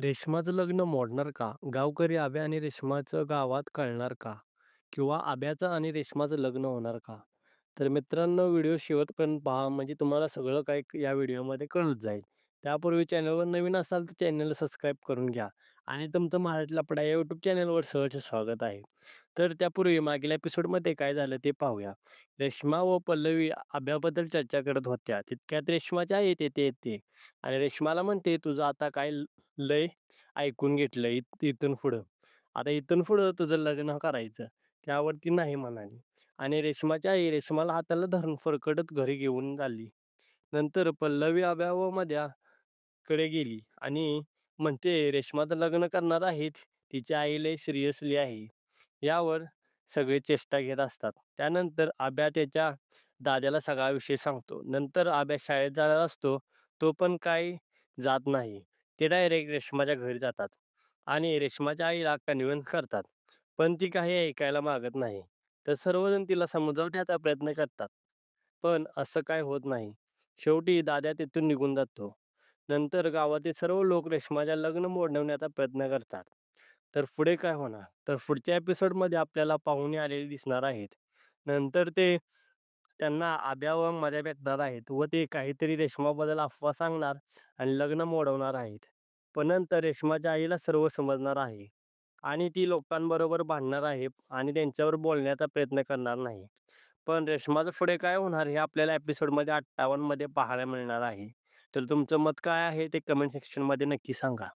रेशमाचं लग्न मोडणार का? गावकरी आब्या आणि रेशमाचं गावात कळणार का? किंवा आब्याचं आणि रेशमाचं लग्न होणार का? तर मित्रांनो व्हिडिओ शेवटपर्यंत पहा म्हणजे तुम्हाला सगळं काही या व्हिडिओमध्ये कळत जाईल. त्यापूर्वी चॅनलवर नवीन असाल तर चॅनलला सबस्क्राईब करून घ्या आणि तुमचं मराठी लफडा या यूट्यूब चॅनलवर सहर्ष स्वागत आहे. तर त्यापूर्वी मागील एपिसोडमध्ये काय झालं ते पाहूया. रेश्मा व पल्लवी आब्याबद्दल चर्चा करत होत्या. तितक्यात रेश्माच्या आई तेथे येते आणि रेश्माला म्हणते, "तुझं आता काय लय ऐकून घेतलं इथून पुढं. आता इथून पुढं तुझं लग्न करायचं." त्यावर ती नाही म्हणाली आणि रेश्माची आई रेश्माला हाताला धरून फरकटत घरी घेऊन आली. नंतर पल्लवी आब्या व मध्याकडे गेली आणि म्हणते, "रेश्मा लग्न करणार आहेत. तिची आई लय सिरियसली आहे." यावर सगळे चेष्टा घेत असतात. त्यानंतर आब्या त्याच्या दादाला सगळा विषय सांगतो. नंतर आब्या शाळेत जाणार असतो. तो पण काही जात नाही. ते डायरेक्ट रेश्माच्या घरी जातात आणि रेश्माच्या आईला कन्व्हिन्स करतात. पण ती काही ऐकायला मागत नाही. तर सर्वजण तिला समजावण्याचा प्रयत्न करतात. पण असं काही होत नाही. शेवटी दाद्या तिथून निघून जातो. नंतर गावातील सर्व लोक रेश्माच्या लग्न मोडवण्याचा प्रयत्न करतात. तर पुढे काय होणार? तर पुढच्या एपिसोडमध्ये आपल्याला पाहुणे आलेले दिसणार आहेत. नंतर ते त्यांना आब्या व मध्ये भेटणार आहेत व ते काहीतरी रेश्माबद्दल अफवा सांगणार आणि लग्न मोडवणार आहेत. पण नंतर रेश्माच्या आईला सर्व समजणार आहे आणि ती लोकांबरोबर भांडणार आहे आणि त्यांच्यावर बोलण्याचा प्रयत्न करणार नाही. पण रेश्माचं पुढे काय होणार हे आपल्याला एपिसोडमध्ये 58 मध्ये पाहायला मिळणार आहे. तर तुमचं मत काय आहे ते कमेंट सेक्शनमध्ये नक्की सांगा.